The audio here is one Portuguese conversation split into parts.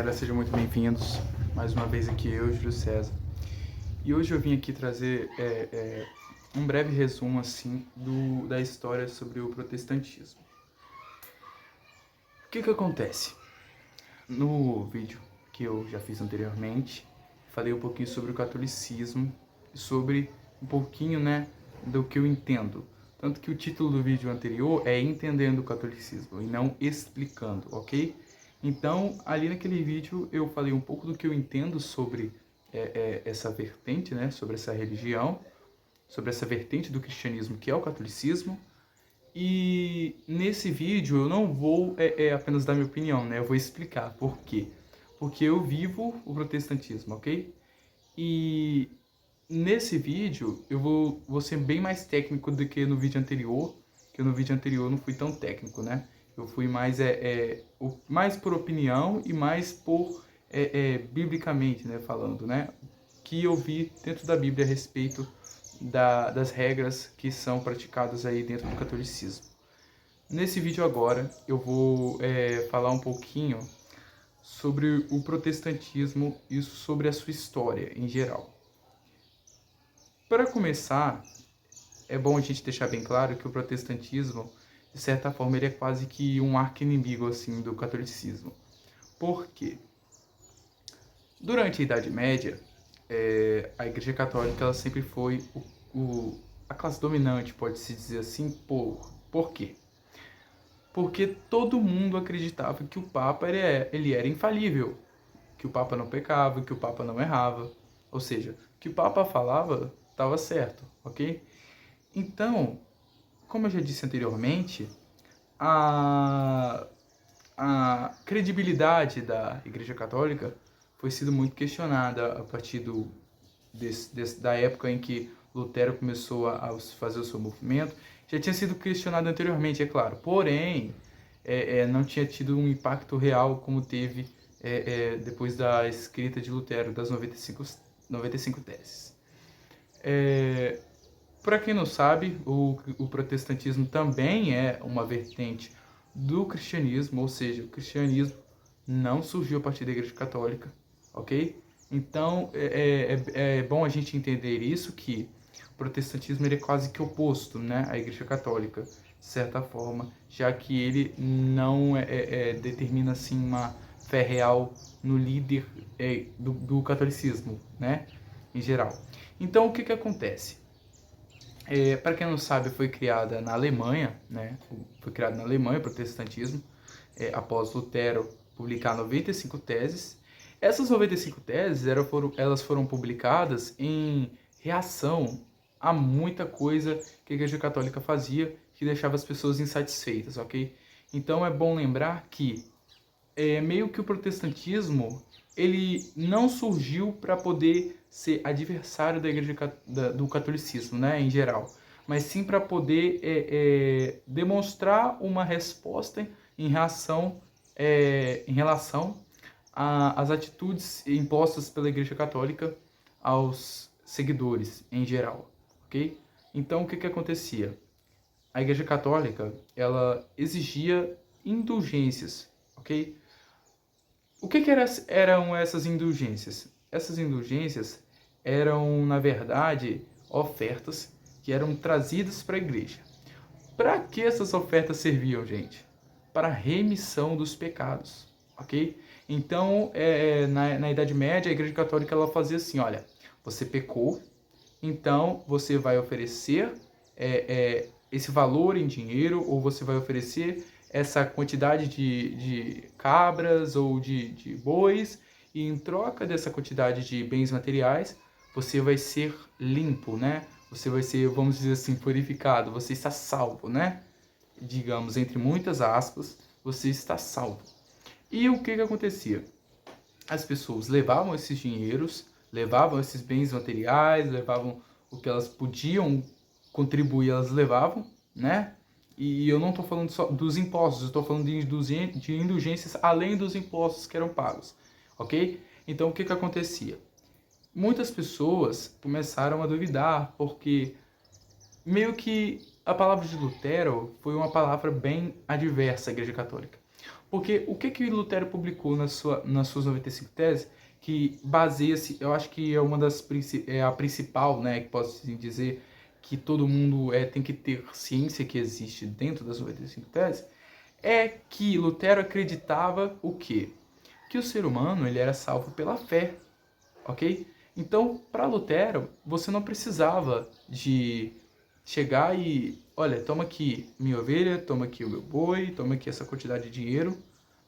galera, sejam muito bem-vindos. Mais uma vez aqui eu, Júlio César. E hoje eu vim aqui trazer um breve resumo assim da história sobre o protestantismo. O que acontece? No vídeo que eu já fiz anteriormente, falei um pouquinho sobre o catolicismo e sobre um pouquinho, do que eu entendo. Tanto que o título do vídeo anterior é Entendendo o Catolicismo e não Explicando, ok? Então, ali naquele vídeo eu falei um pouco do que eu entendo sobre essa vertente, sobre essa religião, sobre essa vertente do cristianismo que é o catolicismo. E nesse vídeo eu não vou apenas dar minha opinião, eu vou explicar por quê. Porque eu vivo o protestantismo, ok? E nesse vídeo eu vou ser bem mais técnico do que no vídeo anterior, que no vídeo anterior eu não fui tão técnico, Eu fui mais, mais por opinião e mais por, biblicamente, falando, que eu vi dentro da Bíblia a respeito das regras que são praticadas aí dentro do catolicismo. Nesse vídeo agora eu vou falar um pouquinho sobre o protestantismo e sobre a sua história em geral. Para começar, é bom a gente deixar bem claro que o protestantismo, de certa forma, ele é quase que um arqui-inimigo assim, do catolicismo. Por quê? Durante a Idade Média, a Igreja Católica ela sempre foi a classe dominante, pode-se dizer assim, por quê? Porque todo mundo acreditava que o Papa ele era infalível, que o Papa não pecava, que o Papa não errava. Ou seja, o que o Papa falava estava certo, ok? Então, como eu já disse anteriormente, a credibilidade da Igreja Católica foi sido muito questionada a partir da época em que Lutero começou a fazer o seu movimento. Já tinha sido questionado anteriormente, é claro, porém, não tinha tido um impacto real como teve depois da escrita de Lutero, das 95 teses. Para quem não sabe, o protestantismo também é uma vertente do cristianismo, ou seja, o cristianismo não surgiu a partir da Igreja Católica, ok? Então, é bom a gente entender isso, que o protestantismo ele é quase que oposto, à Igreja Católica, de certa forma, já que ele não determina, assim, uma fé real no líder do catolicismo, em geral. Então, o que acontece? Para quem não sabe, foi criada na Alemanha, Foi criado na Alemanha o protestantismo, após Lutero publicar 95 teses. Essas 95 teses elas foram publicadas em reação a muita coisa que a Igreja Católica fazia que deixava as pessoas insatisfeitas, ok? Então é bom lembrar que meio que o protestantismo ele não surgiu para poder ser adversário da igreja do catolicismo, em geral, mas sim para poder demonstrar uma resposta em relação às atitudes impostas pela Igreja Católica aos seguidores em geral, ok? Então o que acontecia? A Igreja Católica ela exigia indulgências, ok? O que eram essas indulgências? Essas indulgências eram, na verdade, ofertas que eram trazidas para a igreja. Para que essas ofertas serviam, gente? Para a remissão dos pecados, ok? Então, na Idade Média, a Igreja Católica ela fazia assim, olha, você pecou, então você vai oferecer esse valor em dinheiro, ou você vai oferecer essa quantidade de cabras ou de bois, e em troca dessa quantidade de bens materiais, você vai ser limpo, Você vai ser, vamos dizer assim, purificado, você está salvo, Digamos, entre muitas aspas, você está salvo. E o que acontecia? As pessoas levavam esses dinheiros, levavam esses bens materiais, levavam o que elas podiam contribuir, elas levavam, E eu não estou falando só dos impostos, eu estou falando de indulgências além dos impostos que eram pagos, ok? Então, o que acontecia? Muitas pessoas começaram a duvidar, porque meio que a palavra de Lutero foi uma palavra bem adversa à Igreja Católica. Porque o que Lutero publicou nas suas 95 teses, que baseia-se, eu acho que é uma das é a principal, né, que posso assim dizer, que todo mundo tem que ter ciência que existe dentro das 95 teses, é que Lutero acreditava o quê? Que o ser humano ele era salvo pela fé, ok? Então, para Lutero, você não precisava de chegar e, olha, toma aqui minha ovelha, toma aqui o meu boi, toma aqui essa quantidade de dinheiro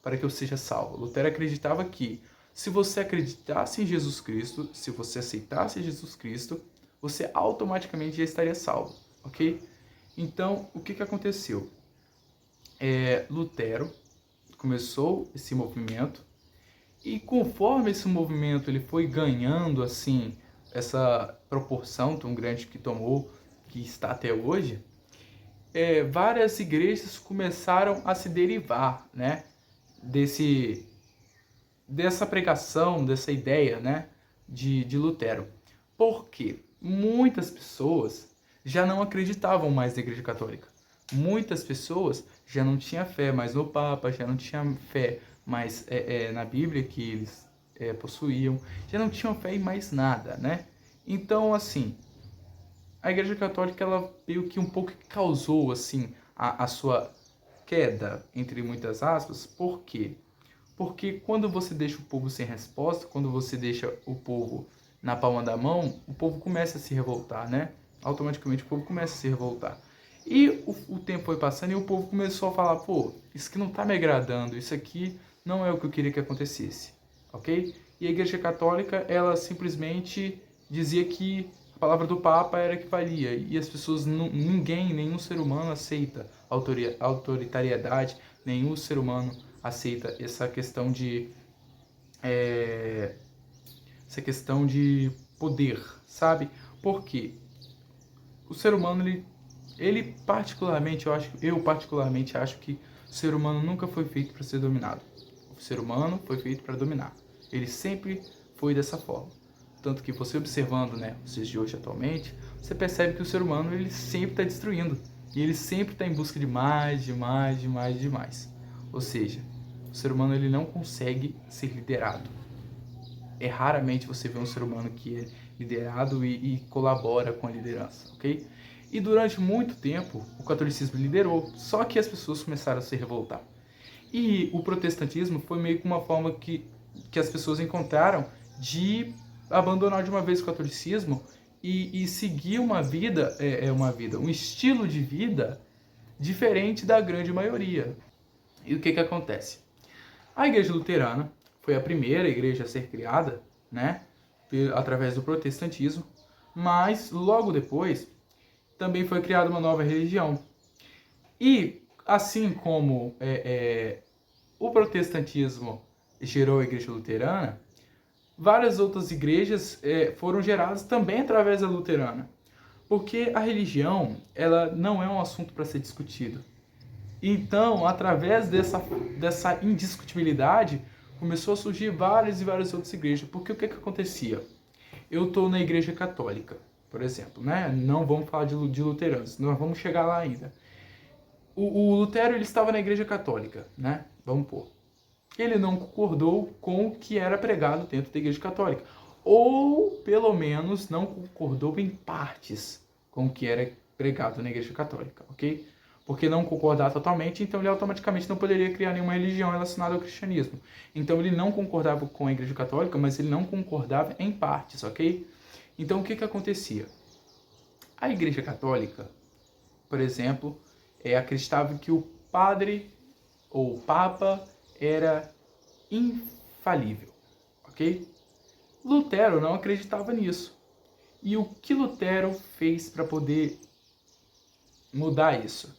para que eu seja salvo. Lutero acreditava que se você acreditasse em Jesus Cristo, se você aceitasse Jesus Cristo, você automaticamente já estaria salvo, ok? Então, o que aconteceu? Lutero começou esse movimento e conforme esse movimento ele foi ganhando assim essa proporção tão grande que tomou, que está até hoje, várias igrejas começaram a se derivar, né, dessa pregação, dessa ideia, né, de Lutero. Por quê? Muitas pessoas já não acreditavam mais na Igreja Católica. Muitas pessoas já não tinham fé mais no Papa, já não tinham fé mais na Bíblia que eles possuíam, já não tinham fé em mais nada, né? Então, assim, a Igreja Católica, ela meio que um pouco causou, assim, a sua queda, entre muitas aspas. Por quê? Porque quando você deixa o povo sem resposta, quando você deixa o povo na palma da mão, o povo começa a se revoltar, né? Automaticamente o povo começa a se revoltar. E o tempo foi passando e o povo começou a falar, pô, isso aqui não tá me agradando, isso aqui não é o que eu queria que acontecesse, ok? E a Igreja Católica, ela simplesmente dizia que a palavra do Papa era que valia, e as pessoas, nenhum ser humano aceita autoritariedade, nenhum ser humano aceita essa questão de poder, sabe? Porque o ser humano ele particularmente eu particularmente acho que o ser humano nunca foi feito para ser dominado. O ser humano foi feito para dominar. Ele sempre foi dessa forma. Tanto que você observando, né, os dias de hoje atualmente, você percebe que o ser humano ele sempre está destruindo. E ele sempre está em busca de mais, de mais, de mais, de mais. Ou seja, o ser humano ele não consegue ser liderado. Raramente você vê um ser humano que é liderado e colabora com a liderança, ok? E durante muito tempo o catolicismo liderou, só que as pessoas começaram a se revoltar. E o protestantismo foi meio que uma forma que as pessoas encontraram de abandonar de uma vez o catolicismo e seguir um estilo de vida diferente da grande maioria. E o que acontece? A Igreja Luterana foi a primeira igreja a ser criada, né, através do protestantismo, mas logo depois também foi criada uma nova religião. E assim como o protestantismo gerou a Igreja Luterana, várias outras igrejas foram geradas também através da luterana. Porque a religião, ela não é um assunto para ser discutido. Então, através dessa indiscutibilidade, começou a surgir várias e várias outras igrejas. Porque o que acontecia? Eu estou na Igreja Católica, por exemplo, né? Não vamos falar de luteranos, nós vamos chegar lá ainda. O Lutero ele estava na Igreja Católica, né? Vamos pôr. Ele não concordou com o que era pregado dentro da Igreja Católica. Ou, pelo menos, não concordou em partes com o que era pregado na Igreja Católica, ok? Porque não concordar totalmente, então ele automaticamente não poderia criar nenhuma religião relacionada ao cristianismo. Então ele não concordava com a Igreja Católica, mas ele não concordava em partes, ok? Então o que acontecia? A Igreja Católica, por exemplo, acreditava que o padre ou o papa era infalível, ok? Lutero não acreditava nisso. E o que Lutero fez para poder mudar isso?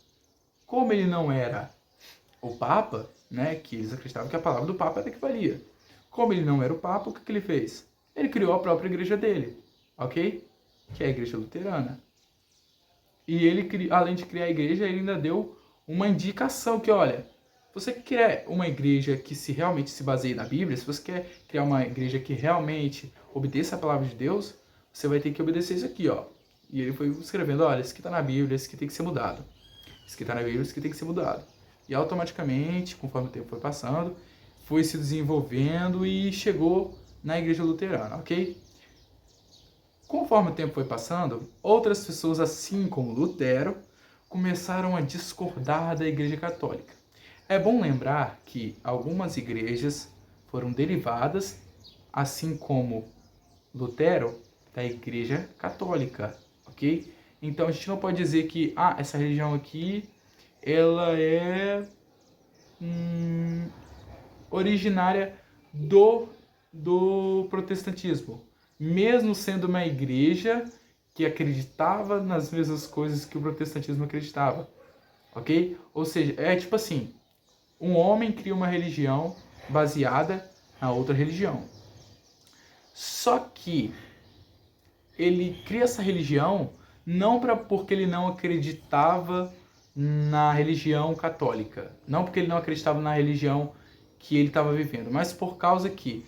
Como ele não era o Papa, né, que eles acreditavam que a palavra do Papa era que valia. Como ele não era o Papa, o que ele fez? Ele criou a própria igreja dele, ok? Que é a Igreja Luterana. E ele, além de criar a igreja, ele ainda deu uma indicação que, olha, você quer uma igreja que realmente se baseie na Bíblia, se você quer criar uma igreja que realmente obedeça a palavra de Deus, você vai ter que obedecer isso aqui, ó. E ele foi escrevendo, olha, isso aqui está na Bíblia, isso aqui tem que ser mudado. Isso aqui está na Bíblia, isso aqui tem que ser mudado. E automaticamente, conforme o tempo foi passando, foi se desenvolvendo e chegou na Igreja Luterana, ok? Conforme o tempo foi passando, outras pessoas, assim como Lutero, começaram a discordar da Igreja Católica. É bom lembrar que algumas igrejas foram derivadas, assim como Lutero, da Igreja Católica, ok? Então a gente não pode dizer que essa religião aqui ela é originária do protestantismo, mesmo sendo uma igreja que acreditava nas mesmas coisas que o protestantismo acreditava, ok? Ou seja, é tipo assim, um homem cria uma religião baseada na outra religião. Só que ele cria essa religião não porque ele não acreditava na religião católica, não porque ele não acreditava na religião que ele estava vivendo, mas por causa que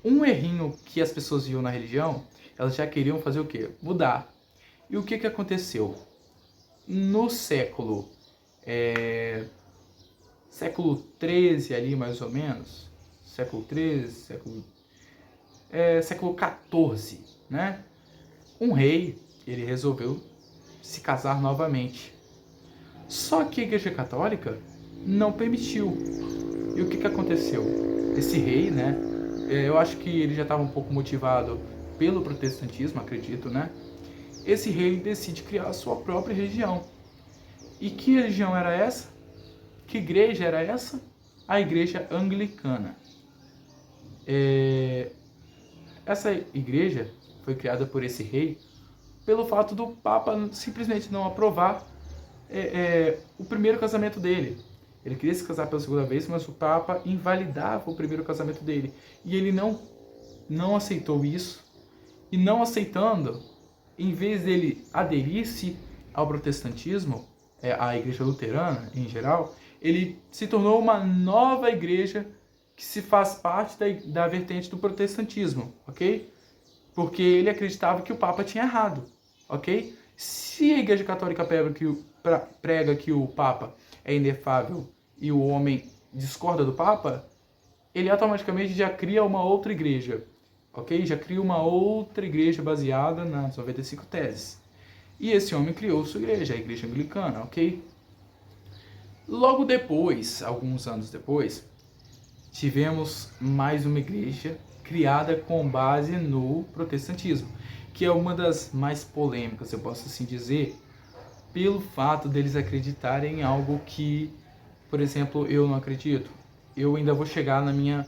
um errinho que as pessoas viam na religião, elas já queriam fazer o quê? Mudar. E o que aconteceu? No século 13 ali mais ou menos, século 13, século 14, né? Um rei, ele resolveu se casar novamente. Só que a Igreja Católica não permitiu. E o que aconteceu? Esse rei, né? Eu acho que ele já estava um pouco motivado pelo protestantismo, acredito, né? Esse rei decide criar a sua própria religião. E que religião era essa? Que igreja era essa? A Igreja Anglicana. Essa igreja foi criada por esse rei pelo fato do Papa simplesmente não aprovar o primeiro casamento dele. Ele queria se casar pela segunda vez, mas o Papa invalidava o primeiro casamento dele. E ele não aceitou isso. E não aceitando, em vez dele aderir-se ao protestantismo, à Igreja Luterana em geral, ele se tornou uma nova igreja que se faz parte da vertente do protestantismo, ok? Porque ele acreditava que o Papa tinha errado, ok? Se a Igreja Católica prega que o Papa é inefável e o homem discorda do Papa, ele automaticamente já cria uma outra igreja, ok? Já cria uma outra igreja baseada nas 95 teses. E esse homem criou sua igreja, a Igreja Anglicana, ok? Logo depois, alguns anos depois, tivemos mais uma igreja criada com base no protestantismo, que é uma das mais polêmicas, eu posso assim dizer, pelo fato deles acreditarem em algo que, por exemplo, eu não acredito. Eu ainda vou chegar na minha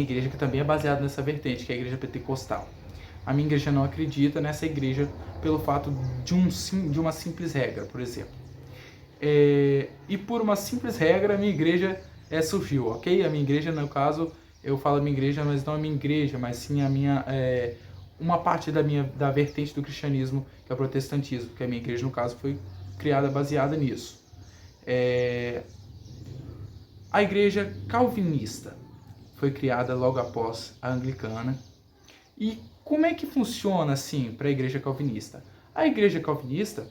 igreja, que também é baseada nessa vertente, que é a igreja pentecostal. A minha igreja não acredita nessa igreja pelo fato de uma simples regra, por exemplo. E por uma simples regra, a minha igreja surgiu, ok? A minha igreja, no caso, eu falo a minha igreja, mas não a minha igreja, mas sim a minha... uma parte da vertente do cristianismo, que é o protestantismo, que a minha igreja, no caso, foi criada baseada nisso. A igreja calvinista foi criada logo após a anglicana. E como é que funciona, assim, para a igreja calvinista? A igreja calvinista,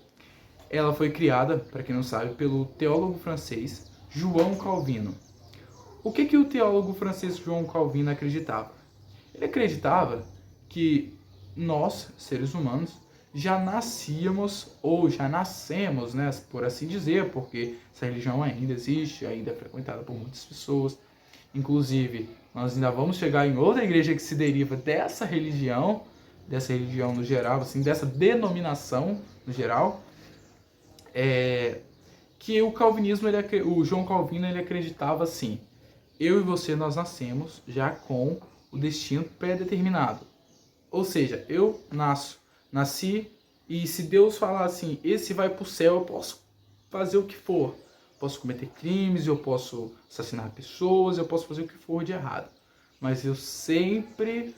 ela foi criada, para quem não sabe, pelo teólogo francês João Calvino. O que o teólogo francês João Calvino acreditava? Ele acreditava que nós, seres humanos, já nascíamos, ou já nascemos, né, por assim dizer, porque essa religião ainda existe, ainda é frequentada por muitas pessoas. Inclusive, nós ainda vamos chegar em outra igreja que se deriva dessa religião no geral, assim, dessa denominação no geral, que o calvinismo, o João Calvino, ele acreditava assim: eu e você, nós nascemos já com o destino pré-determinado. Ou seja, eu nasci, e se Deus falar assim, esse vai para o céu, eu posso fazer o que for. Posso cometer crimes, eu posso assassinar pessoas, eu posso fazer o que for de errado. Mas eu sempre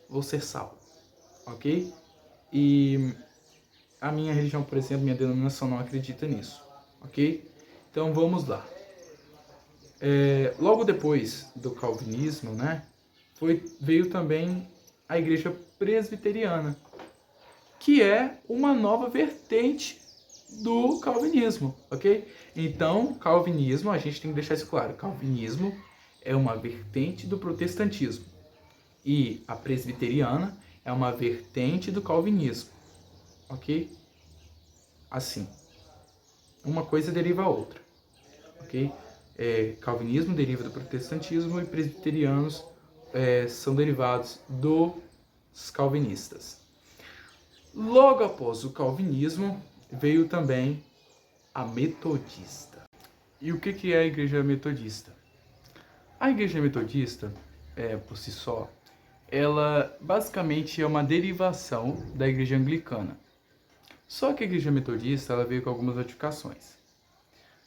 vou ser salvo, ok? E a minha religião, por exemplo, minha denominação não acredita nisso, ok? Então vamos lá. Logo depois do calvinismo, né, veio também a igreja presbiteriana, que é uma nova vertente do calvinismo, ok? Então, calvinismo, a gente tem que deixar isso claro, calvinismo é uma vertente do protestantismo e a presbiteriana é uma vertente do calvinismo, ok? Assim, uma coisa deriva a outra, ok? Calvinismo deriva do protestantismo e presbiterianos são derivados dos calvinistas. Logo após o calvinismo veio também a metodista. E o que é a igreja metodista? A igreja metodista, por si só, ela basicamente é uma derivação da igreja anglicana. Só que a igreja metodista ela veio com algumas modificações.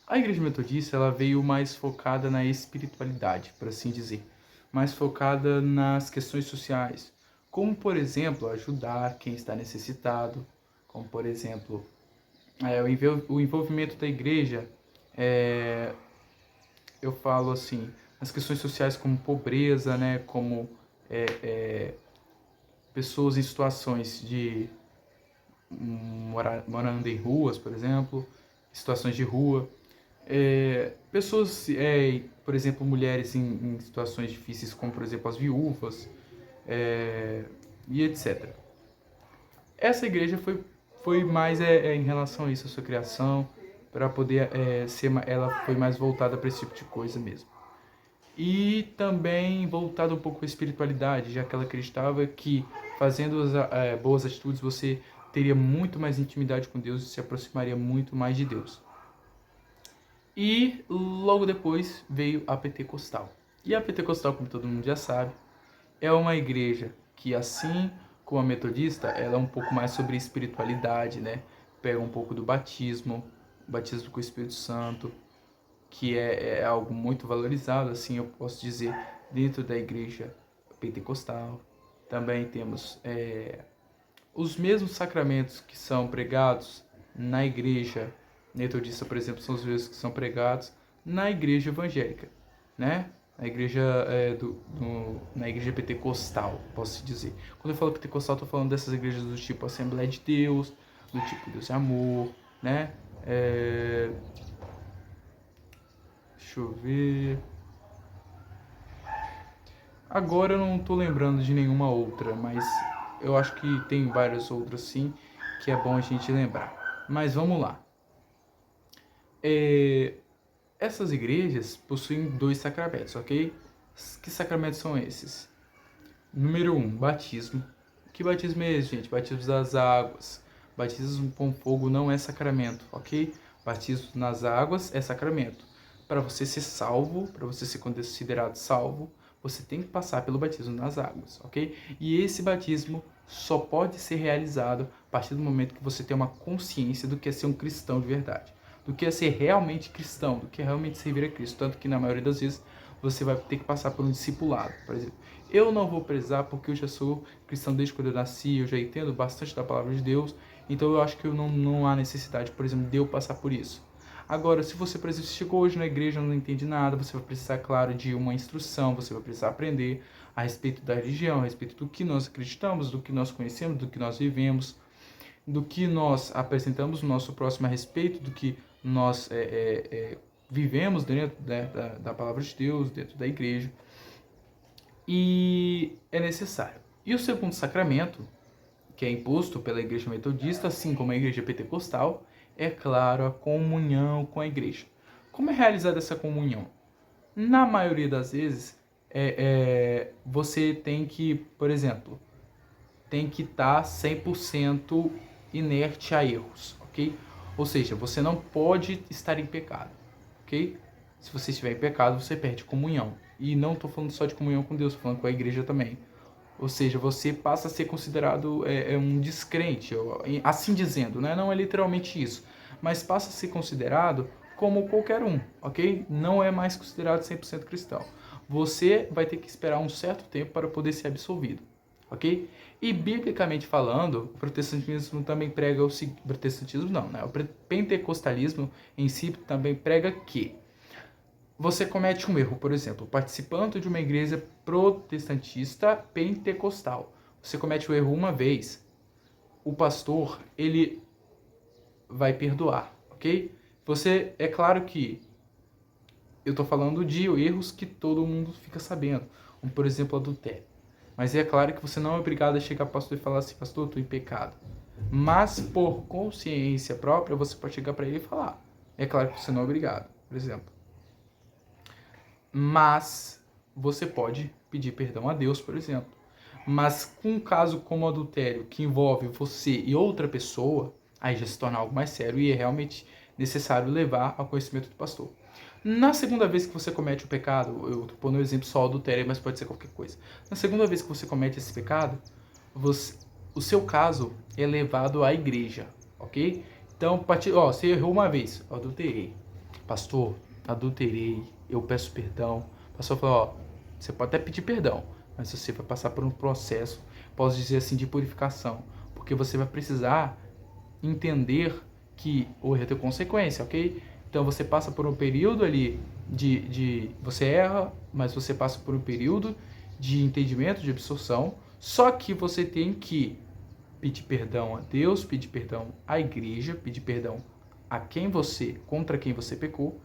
A igreja metodista ela veio mais focada na espiritualidade, por assim dizer, mais focada nas questões sociais, como por exemplo ajudar quem está necessitado, como por exemplo o envolvimento da igreja, eu falo assim, nas questões sociais como pobreza, né, como pessoas em situações de morando em ruas, por exemplo, situações de rua, pessoas, por exemplo, mulheres em situações difíceis, como por exemplo as viúvas, e etc. Essa igreja foi mais em relação a isso, a sua criação, para poder ela foi mais voltada para esse tipo de coisa mesmo. E também voltada um pouco à espiritualidade, já que ela acreditava que fazendo boas atitudes você teria muito mais intimidade com Deus e se aproximaria muito mais de Deus. E logo depois veio a Pentecostal. E a Pentecostal, como todo mundo já sabe, é uma igreja que, assim como a metodista, ela é um pouco mais sobre espiritualidade, né? Pega um pouco do batismo, batismo com o Espírito Santo, que é algo muito valorizado, assim eu posso dizer, dentro da igreja pentecostal. Também temos os mesmos sacramentos que são pregados na igreja metodista, por exemplo, são os mesmos que são pregados na igreja evangélica, né? Na igreja, na igreja pentecostal, posso dizer. Quando eu falo pentecostal, estou falando dessas igrejas do tipo Assembleia de Deus, do tipo Deus é Amor, né? Deixa eu ver. Agora eu não estou lembrando de nenhuma outra, mas eu acho que tem várias outras sim, que é bom a gente lembrar. Mas vamos lá. Essas igrejas possuem 2 sacramentos, ok? Que sacramentos são esses? Número 1, batismo. Que batismo é esse, gente? Batismo das águas. Batismo com fogo não é sacramento, ok? Batismo nas águas é sacramento. Para você ser salvo, para você ser considerado salvo, você tem que passar pelo batismo nas águas, ok? E esse batismo só pode ser realizado a partir do momento que você tem uma consciência do que é ser um cristão de verdade, do que é ser realmente cristão, do que é realmente servir a Cristo. Tanto que na maioria das vezes você vai ter que passar por um discipulado, por exemplo. Eu não vou prezar porque eu já sou cristão desde quando eu nasci, eu já entendo bastante da palavra de Deus, então eu acho que não há necessidade, por exemplo, de eu passar por isso. Agora, se você, por exemplo, chegou hoje na igreja e não entende nada, você vai precisar, claro, de uma instrução, você vai precisar aprender a respeito da religião, a respeito do que nós acreditamos, do que nós conhecemos, do que nós vivemos, do que nós apresentamos no nosso próximo a respeito, do que nós vivemos dentro da palavra de Deus, dentro da igreja. E é necessário. E o segundo sacramento, que é imposto pela igreja metodista, assim como a igreja pentecostal, é claro, a comunhão com a igreja. Como é realizada essa comunhão? Na maioria das vezes, você tem que, por exemplo, tem que estar 100% inerte a erros, ok? Ou seja, você não pode estar em pecado, ok? Se você estiver em pecado, você perde comunhão. E não estou falando só de comunhão com Deus, estou falando com a igreja também. Ou seja, você passa a ser considerado um descrente, assim dizendo, né? Não é literalmente isso, mas passa a ser considerado como qualquer um, ok? Não é mais considerado 100% cristão. Você vai ter que esperar um certo tempo para poder ser absolvido, ok? E biblicamente falando, o protestantismo também prega o seguinte, protestantismo não, né? O pentecostalismo em si também prega que você comete um erro, por exemplo, participando de uma igreja protestantista pentecostal. Você comete o erro uma vez, o pastor, ele vai perdoar, ok? Você, é claro que eu estou falando de erros que todo mundo fica sabendo, como por exemplo adultério. Mas é claro que você não é obrigado a chegar ao pastor e falar assim, pastor, eu estou em pecado. Mas por consciência própria, você pode chegar para ele e falar. É claro que você não é obrigado, por exemplo. Mas você pode pedir perdão a Deus, por exemplo. Mas com um caso como adultério, que envolve você e outra pessoa, aí já se torna algo mais sério e é realmente necessário levar ao conhecimento do pastor. Na segunda vez que você comete o pecado, eu estou pondo um exemplo só adultério, mas pode ser qualquer coisa. Na segunda vez que você comete esse pecado, o seu caso é levado à igreja, ok? Então, você errou uma vez, adulterei. Pastor, adulterei, eu peço perdão. O pastor falou, você pode até pedir perdão, mas você vai passar por um processo, posso dizer assim, de purificação, porque você vai precisar entender que o erro tem consequência, ok? Então você passa por um período ali você erra, mas você passa por um período de entendimento, de absorção, só que você tem que pedir perdão a Deus, pedir perdão à igreja, pedir perdão a contra quem você pecou,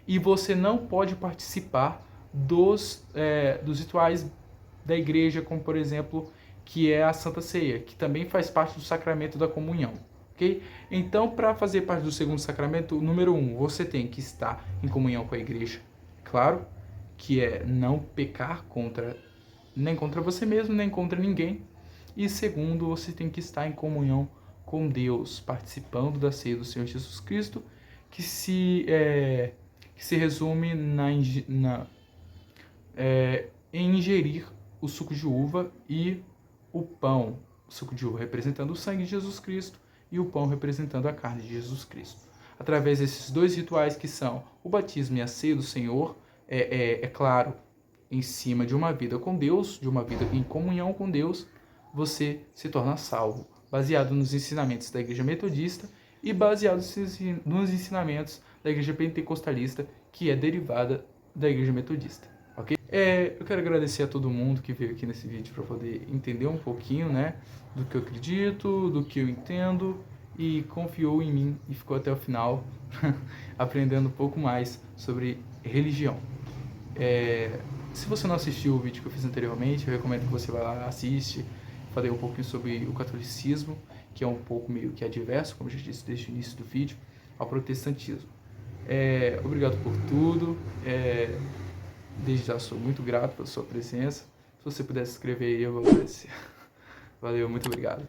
e você não pode participar dos rituais da igreja, como por exemplo, que é a Santa Ceia, que também faz parte do sacramento da comunhão, ok? Então, para fazer parte do segundo sacramento, número 1, você tem que estar em comunhão com a igreja, claro, que é não pecar nem contra você mesmo, nem contra ninguém. E segundo, você tem que estar em comunhão com Deus, participando da ceia do Senhor Jesus Cristo, que se resume em ingerir o suco de uva e o pão. O suco de uva representando o sangue de Jesus Cristo e o pão representando a carne de Jesus Cristo. Através desses dois rituais que são o batismo e a ceia do Senhor, é claro, em cima de uma vida com Deus, de uma vida em comunhão com Deus, você se torna salvo, baseado nos ensinamentos da Igreja Metodista e baseado nos ensinamentos da Igreja Pentecostalista, que é derivada da Igreja Metodista. Ok? Eu quero agradecer a todo mundo que veio aqui nesse vídeo para poder entender um pouquinho, né, do que eu acredito, do que eu entendo e confiou em mim e ficou até o final aprendendo um pouco mais sobre religião. Se você não assistiu o vídeo que eu fiz anteriormente, eu recomendo que você vá lá, assiste. Falei um pouquinho sobre o catolicismo, que é um pouco meio que adverso, como eu já disse desde o início do vídeo, ao protestantismo. Obrigado por tudo. Desde já sou muito grato pela sua presença. Se você pudesse escrever aí, eu vou agradecer. Valeu, muito obrigado.